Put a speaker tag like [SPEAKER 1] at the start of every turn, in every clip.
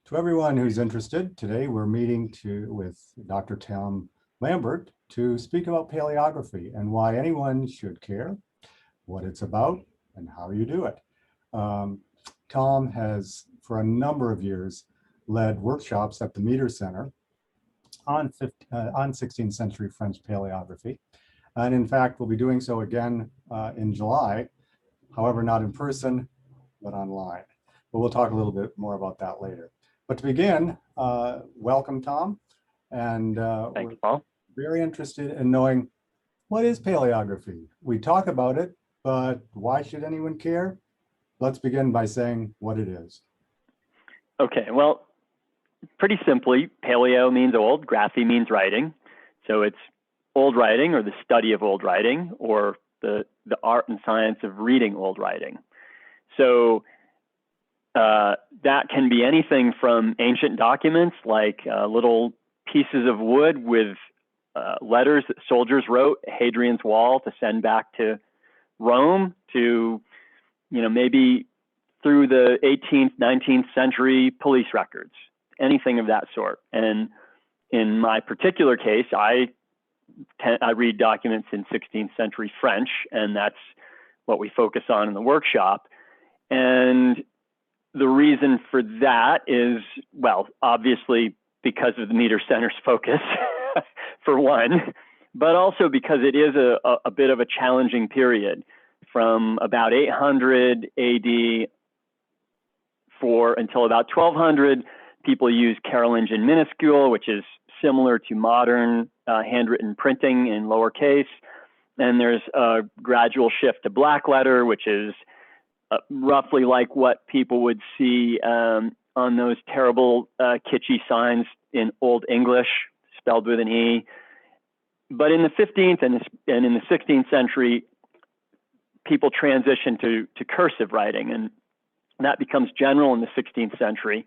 [SPEAKER 1] To everyone who's interested, today we're meeting with Dr. Tom Lambert to speak about paleography and why anyone should care, what it's about, and how you do it. Tom has, for a number of years, led workshops at the Meter Center on 16th century French paleography. And in fact, we'll be doing so again in July, however, not in person, but online. But we'll talk a little bit more about that later. But to begin, welcome, Tom. And
[SPEAKER 2] Thanks, Paul.
[SPEAKER 1] Very interested in knowing, what is paleography? We talk about it, but why should anyone care? Let's begin by saying what it is.
[SPEAKER 2] Okay, well, pretty simply, paleo means old, graphy means writing. So it's old writing, or the study of old writing, or the art and science of reading old writing. So that can be anything from ancient documents, like little pieces of wood with letters that soldiers wrote at Hadrian's Wall to send back to Rome, to, maybe through the 18th, 19th century police records, anything of that sort. And in my particular case, I read documents in 16th century French, and that's what we focus on in the workshop. And the reason for that is, well, obviously because of the Meter Center's focus, for one, but also because it is a bit of a challenging period from about 800 AD until about 1200. People use Carolingian minuscule, which is similar to modern handwritten printing in lowercase. And there's a gradual shift to black letter, which is roughly like what people would see on those terrible kitschy signs in Old English, spelled with an E. But in the 15th and in the 16th century, people transition to cursive writing, and that becomes general in the 16th century.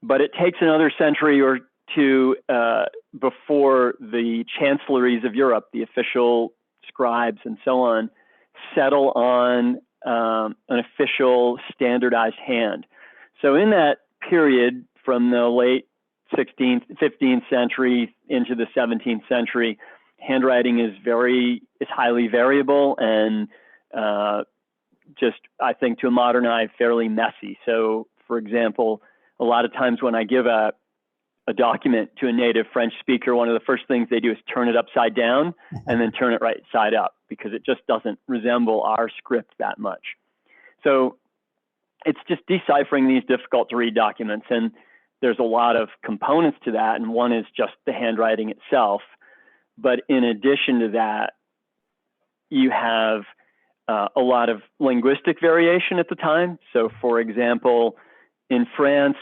[SPEAKER 2] But it takes another century or two before the chancelleries of Europe, the official scribes and so on, settle on an official standardized hand. So in that period from the late 16th, 15th century into the 17th century, handwriting is highly variable and just, I think, to a modern eye, fairly messy. So, for example, a lot of times when I give a document to a native French speaker, one of the first things they do is turn it upside down and then turn it right side up, because it just doesn't resemble our script that much. So it's just deciphering these difficult to read documents. And there's a lot of components to that. And one is just the handwriting itself. But in addition to that, you have a lot of linguistic variation at the time. So for example, in France,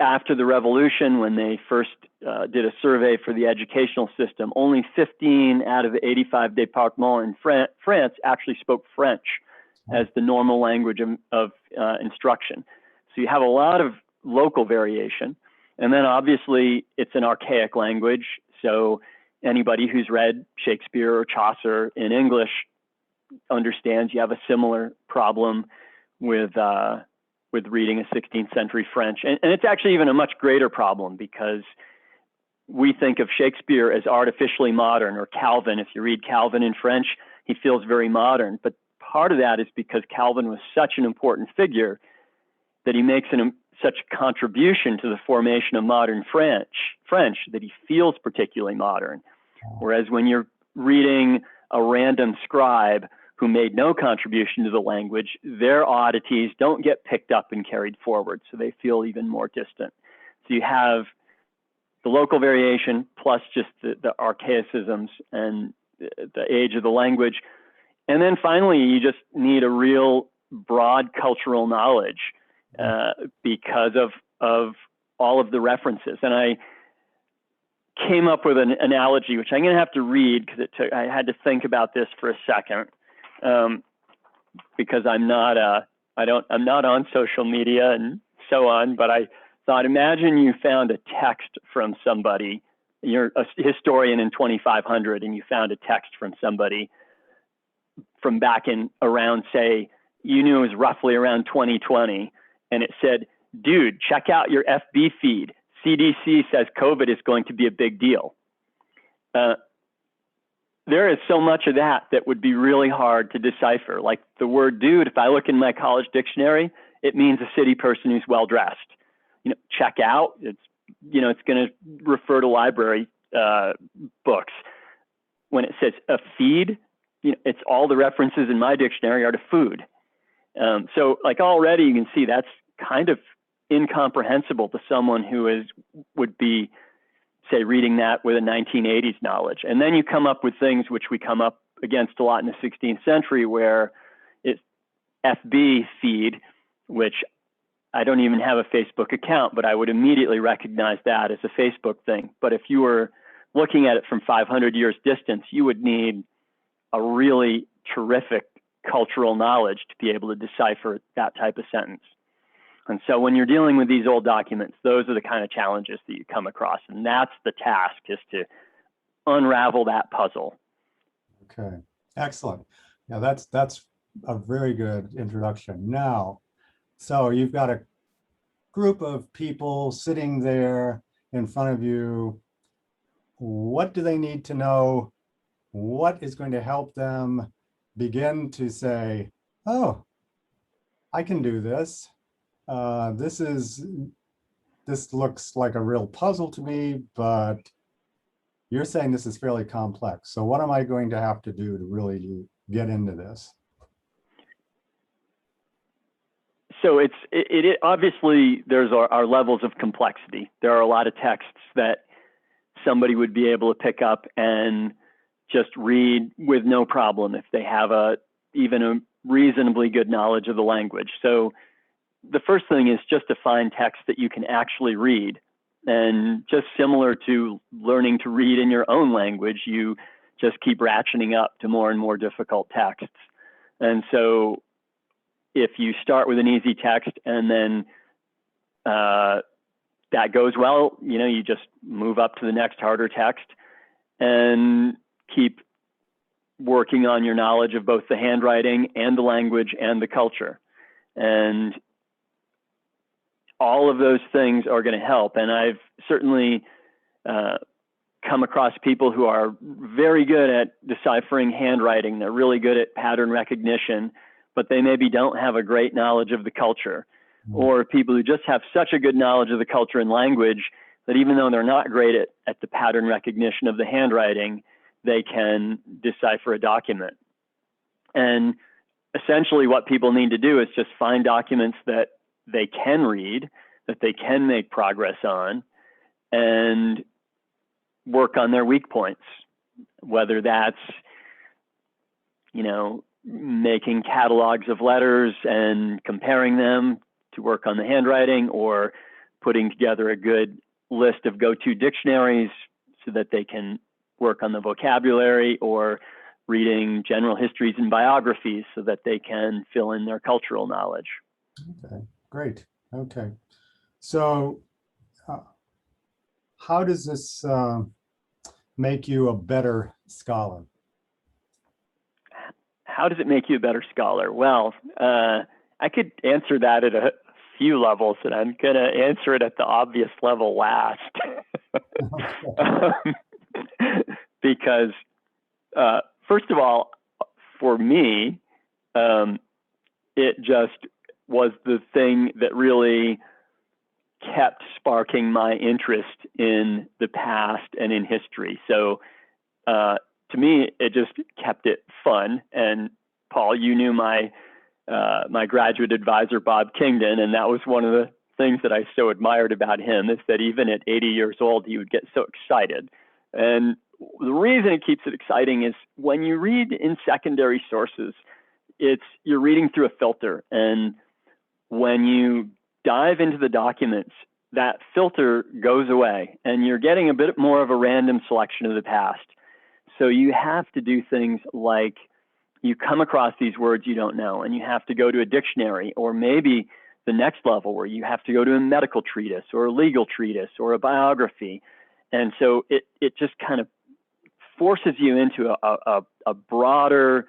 [SPEAKER 2] after the revolution, when they first did a survey for the educational system, only 15 out of the 85 départements in France actually spoke French as the normal language of instruction. So you have a lot of local variation. And then obviously it's an archaic language. So anybody who's read Shakespeare or Chaucer in English understands you have a similar problem with reading a 16th century French. And it's actually even a much greater problem, because we think of Shakespeare as artificially modern, or Calvin. If you read Calvin in French, he feels very modern. But part of that is because Calvin was such an important figure that he makes such a contribution to the formation of modern French that he feels particularly modern. Whereas when you're reading a random scribe who made no contribution to the language, their oddities don't get picked up and carried forward, so they feel even more distant. So you have the local variation plus just the archaicisms and the age of the language. And then finally, you just need a real broad cultural knowledge because of all of the references. And I came up with an analogy, which I'm going to have to read because I had to think about this for a second. Because I'm not on social media and so on, but I thought, imagine you found a text from somebody, you're a historian in 2500 and you found a text from somebody from back in around, say, you knew it was roughly around 2020, and it said, dude, check out your FB feed. CDC says COVID is going to be a big deal. There is so much of that that would be really hard to decipher. Like the word dude, if I look in my college dictionary, it means a city person who's well-dressed. Check out, it's going to refer to library books. When it says a feed, it's all the references in my dictionary are to food. So like already you can see that's kind of incomprehensible to someone who would be, say, reading that with a 1980s knowledge. And then you come up with things which we come up against a lot in the 16th century, where it's FB feed, which I don't even have a Facebook account, but I would immediately recognize that as a Facebook thing. But if you were looking at it from 500 years distance, you would need a really terrific cultural knowledge to be able to decipher that type of sentence. And so when you're dealing with these old documents, those are the kind of challenges that you come across. And that's the task, is to unravel that puzzle.
[SPEAKER 1] Okay, excellent. Yeah, that's a very good introduction. Now, so you've got a group of people sitting there in front of you. What do they need to know? What is going to help them begin to say, oh, I can do this. This looks like a real puzzle to me, but you're saying this is fairly complex. So what am I going to have to do to really get into this?
[SPEAKER 2] So it obviously there's our levels of complexity. There are a lot of texts that somebody would be able to pick up and just read with no problem if they have even a reasonably good knowledge of the language. So the first thing is just to find text that you can actually read. And just similar to learning to read in your own language, you just keep ratcheting up to more and more difficult texts. And so if you start with an easy text and then that goes well, you just move up to the next harder text and keep working on your knowledge of both the handwriting and the language and the culture. And all of those things are going to help. And I've certainly come across people who are very good at deciphering handwriting. They're really good at pattern recognition, but they maybe don't have a great knowledge of the culture. Or people who just have such a good knowledge of the culture and language that even though they're not great at the pattern recognition of the handwriting, they can decipher a document. And essentially what people need to do is just find documents that they can read, that they can make progress on, and work on their weak points, whether that's, making catalogs of letters and comparing them to work on the handwriting, or putting together a good list of go-to dictionaries so that they can work on the vocabulary, or reading general histories and biographies so that they can fill in their cultural knowledge.
[SPEAKER 1] Okay, great. Okay. So how does this make you a better scholar?
[SPEAKER 2] How does it make you a better scholar? Well, I could answer that at a few levels, and I'm going to answer it at the obvious level last. Because, first of all, for me, it just was the thing that really kept sparking my interest in the past and in history. So to me, it just kept it fun. And Paul, you knew my graduate advisor, Bob Kingdon, and that was one of the things that I so admired about him, is that even at 80 years old, he would get so excited. And the reason it keeps it exciting is when you read in secondary sources, you're reading through a filter. And when you dive into the documents, that filter goes away and you're getting a bit more of a random selection of the past. So you have to do things like, you come across these words you don't know and you have to go to a dictionary, or maybe the next level where you have to go to a medical treatise or a legal treatise or a biography. And so it just kind of forces you into a broader,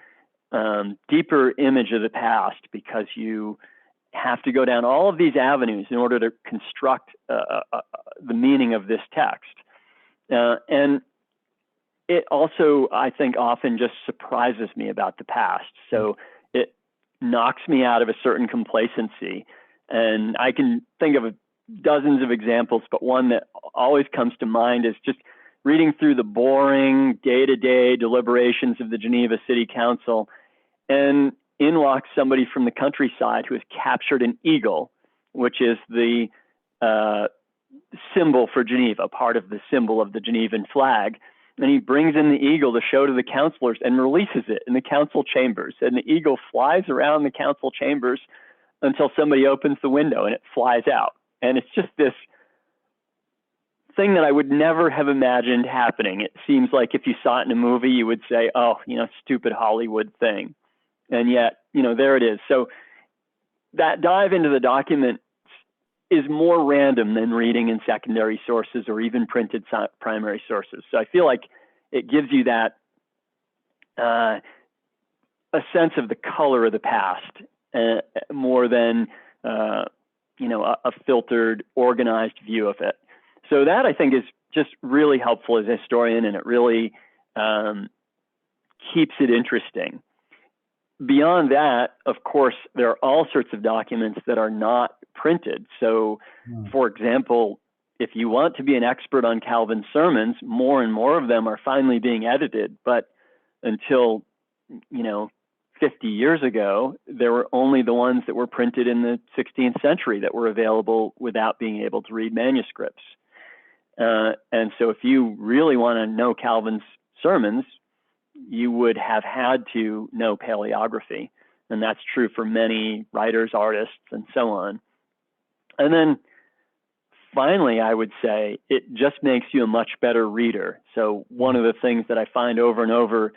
[SPEAKER 2] deeper image of the past, because you have to go down all of these avenues in order to construct the meaning of this text. And it also, I think, often just surprises me about the past. So it knocks me out of a certain complacency. And I can think of dozens of examples, but one that always comes to mind is just reading through the boring day-to-day deliberations of the Geneva City Council, and in walks somebody from the countryside who has captured an eagle, which is the symbol for Geneva, part of the symbol of the Genevan flag. And he brings in the eagle to show to the councilors and releases it in the council chambers. And the eagle flies around the council chambers until somebody opens the window and it flies out. And it's just this thing that I would never have imagined happening. It seems like if you saw it in a movie, you would say, oh, stupid Hollywood thing. And yet, there it is. So that dive into the document is more random than reading in secondary sources or even printed primary sources. So I feel like it gives you that a sense of the color of the past more than a filtered, organized view of it. So that, I think, is just really helpful as a historian, and it really keeps it interesting. Beyond that, of course, there are all sorts of documents that are not printed. So, for example, if you want to be an expert on Calvin's sermons, more and more of them are finally being edited. But until, 50 years ago, there were only the ones that were printed in the 16th century that were available without being able to read manuscripts. And so if you really want to know Calvin's sermons, you would have had to know paleography. And that's true for many writers, artists, and so on. And then finally, I would say it just makes you a much better reader. So one of the things that I find over and over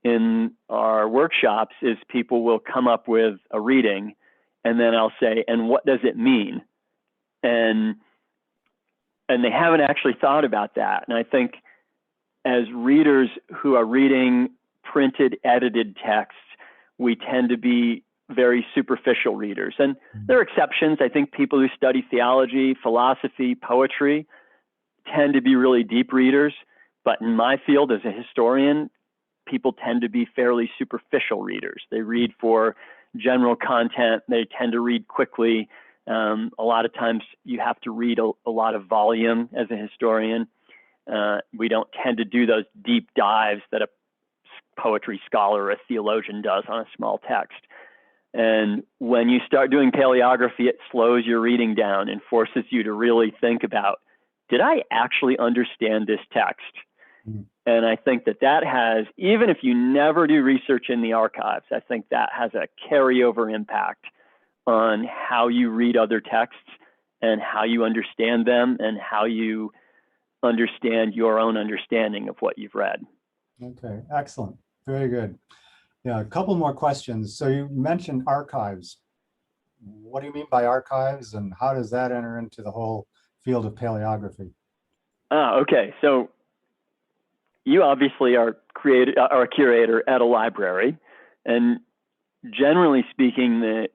[SPEAKER 2] in our workshops is people will come up with a reading, and then I'll say, and what does it mean? And they haven't actually thought about that. And I think as readers who are reading printed, edited texts, we tend to be very superficial readers. And there are exceptions. I think people who study theology, philosophy, poetry tend to be really deep readers. But in my field as a historian, people tend to be fairly superficial readers. They read for general content. They tend to read quickly. A lot of times you have to read a lot of volume as a historian. We don't tend to do those deep dives that a poetry scholar or a theologian does on a small text. And when you start doing paleography, it slows your reading down and forces you to really think about, did I actually understand this text? And I think that has, even if you never do research in the archives, I think that has a carryover impact on how you read other texts and how you understand them and how you understand your own understanding of what you've read.
[SPEAKER 1] Okay, excellent. Very good. Yeah, a couple more questions. So you mentioned archives. What do you mean by archives, and how does that enter into the whole field of paleography?
[SPEAKER 2] Okay. So you obviously are a curator at a library, and generally speaking,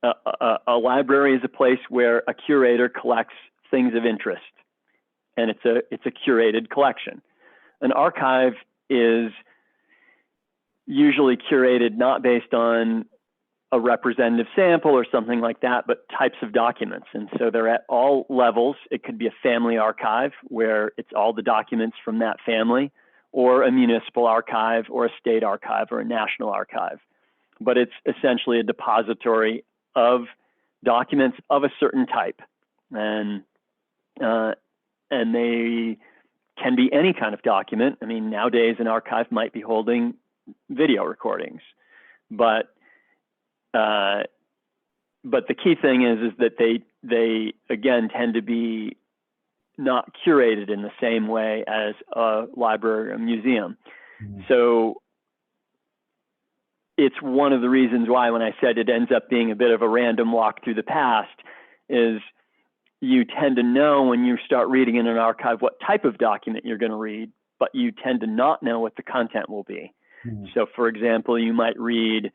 [SPEAKER 2] a library is a place where a curator collects things of interest, and it's a curated collection. An archive is usually curated not based on a representative sample or something like that, but types of documents. And so they're at all levels. It could be a family archive where it's all the documents from that family, or a municipal archive, or a state archive, or a national archive. But it's essentially a depository of documents of a certain type. And they can be any kind of document. I mean, nowadays an archive might be holding video recordings, but the key thing is that they again tend to be not curated in the same way as a library or a museum. So it's one of the reasons why, when I said it ends up being a bit of a random walk through the past, is you tend to know when you start reading in an archive what type of document you're going to read, but you tend to not know what the content will be. So for example, you might read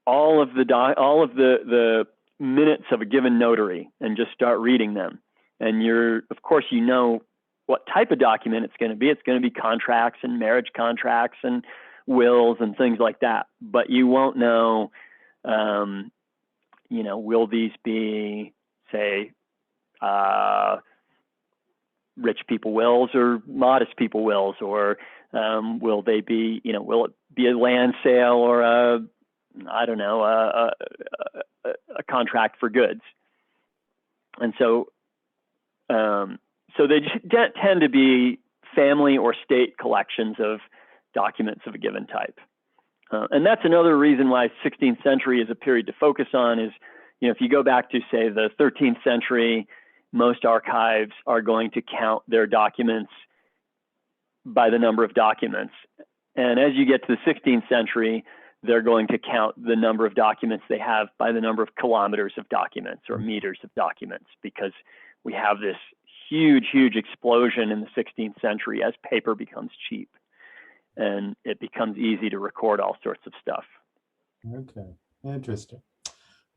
[SPEAKER 2] all of the minutes of a given notary and just start reading them. And of course, you know what type of document it's going to be. It's going to be contracts and marriage contracts and wills and things like that. But you won't know, will these be, say, rich people wills or modest people wills, or will they be, will it be a land sale or a contract for goods? And so they tend to be family or state collections of documents of a given type. And that's another reason why 16th century is a period to focus on is, if you go back to, say, the 13th century, most archives are going to count their documents by the number of documents. And as you get to the 16th century, they're going to count the number of documents they have by the number of kilometers of documents or meters of documents, because we have this huge, huge explosion in the 16th century as paper becomes cheap and it becomes easy to record all sorts of stuff.
[SPEAKER 1] Okay, interesting.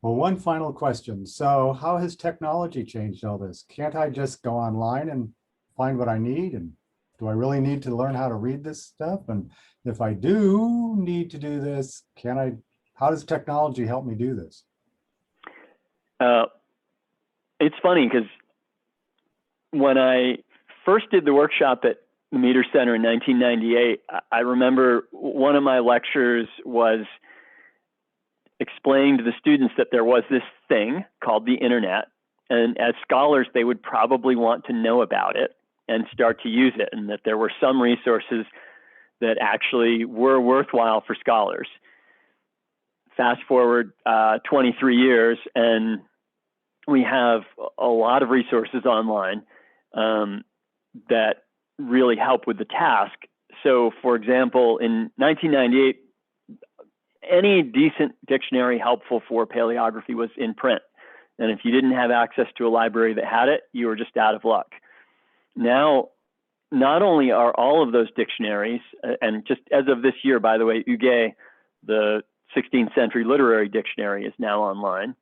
[SPEAKER 1] Well, one final question. So how has technology changed all this? Can't I just go online and find what I need? And do I really need to learn how to read this stuff? And if I do need to do this, how does technology help me do this?
[SPEAKER 2] It's funny because when I first did the workshop at the Meter Center in 1998, I remember one of my lectures was explaining to the students that there was this thing called the internet, and as scholars they would probably want to know about it and start to use it, and that there were some resources that actually were worthwhile for scholars. Fast forward 23 years and we have a lot of resources online that really help with the task. So for example, in 1998, any decent dictionary helpful for paleography was in print. And if you didn't have access to a library that had it, you were just out of luck. Now, not only are all of those dictionaries, and just as of this year, by the way, Huguet, the 16th century literary dictionary, is now online,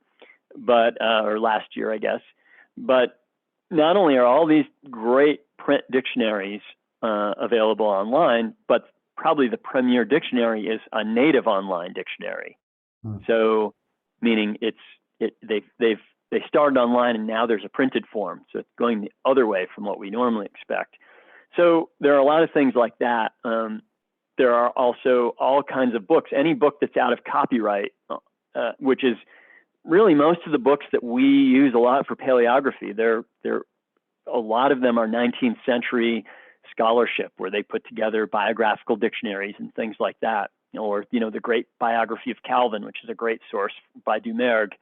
[SPEAKER 2] but or last year, I guess. But not only are all these great print dictionaries available online, but probably the premier dictionary is a native online dictionary. So, meaning they started online and now there's a printed form. So it's going the other way from what we normally expect. So there are a lot of things like that. There are also all kinds of books. Any book that's out of copyright, which is really most of the books that we use a lot for paleography. A lot of them are 19th century scholarship where they put together biographical dictionaries and things like that. Or, the Great Biography of Calvin, which is a great source by Dumergue,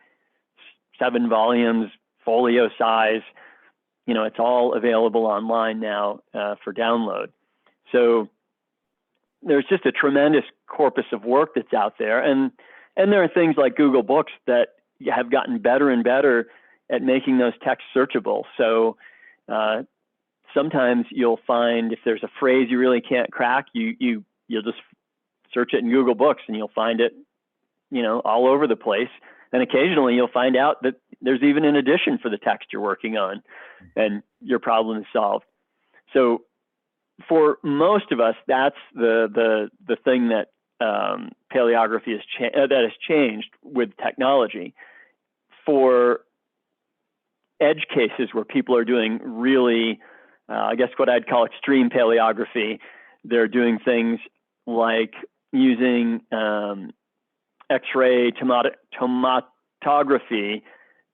[SPEAKER 2] 7 volumes, folio size. It's all available online now for download. So there's just a tremendous corpus of work that's out there. And there are things like Google Books that have gotten better and better at making those texts searchable. So sometimes you'll find if there's a phrase you really can't crack, you'll just search it in Google Books and you'll find it, all over the place. And occasionally you'll find out that there's even an addition for the text you're working on and your problem is solved. So for most of us, that's the thing that paleography that has changed with technology. For edge cases where people are doing really, I guess what I'd call extreme paleography, they're doing things like using X-ray tomatography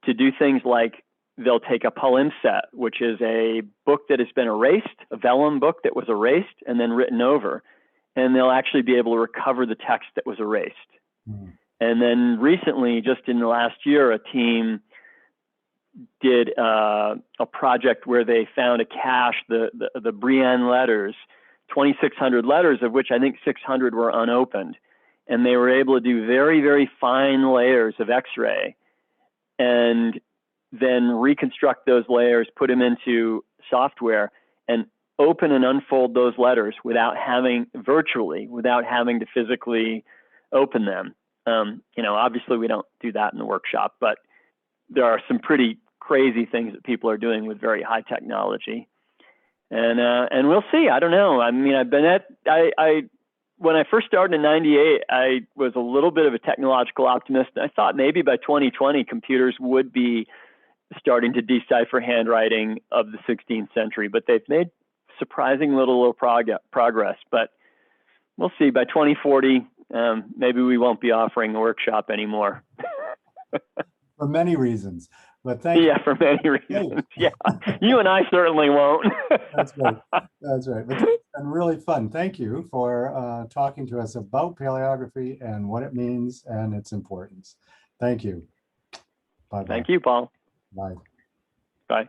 [SPEAKER 2] to do things like they'll take a palimpsest, which is a book that has been erased, a vellum book that was erased and then written over, and they'll actually be able to recover the text that was erased. And then recently, just in the last year, a team did a project where they found a cache, the Brienne letters, 2,600 letters, of which I think 600 were unopened. And they were able to do very, very fine layers of X-ray and then reconstruct those layers, put them into software, and open and unfold those letters without having to physically open them. Obviously we don't do that in the workshop, but there are some pretty crazy things that people are doing with very high technology. And we'll see. I don't know. I mean, when I first started in '98, I was a little bit of a technological optimist. I thought maybe by 2020, computers would be starting to decipher handwriting of the 16th century, but they've made surprising little progress. But we'll see. By 2040, maybe we won't be offering a workshop anymore.
[SPEAKER 1] For many reasons. But thank you.
[SPEAKER 2] Yeah, for many reasons. Yeah, you and I certainly won't.
[SPEAKER 1] That's right. That's right. But it's been really fun. Thank you for talking to us about paleography and what it means and its importance. Thank you. Bye-bye.
[SPEAKER 2] Thank you, Paul.
[SPEAKER 1] Bye.
[SPEAKER 2] Bye.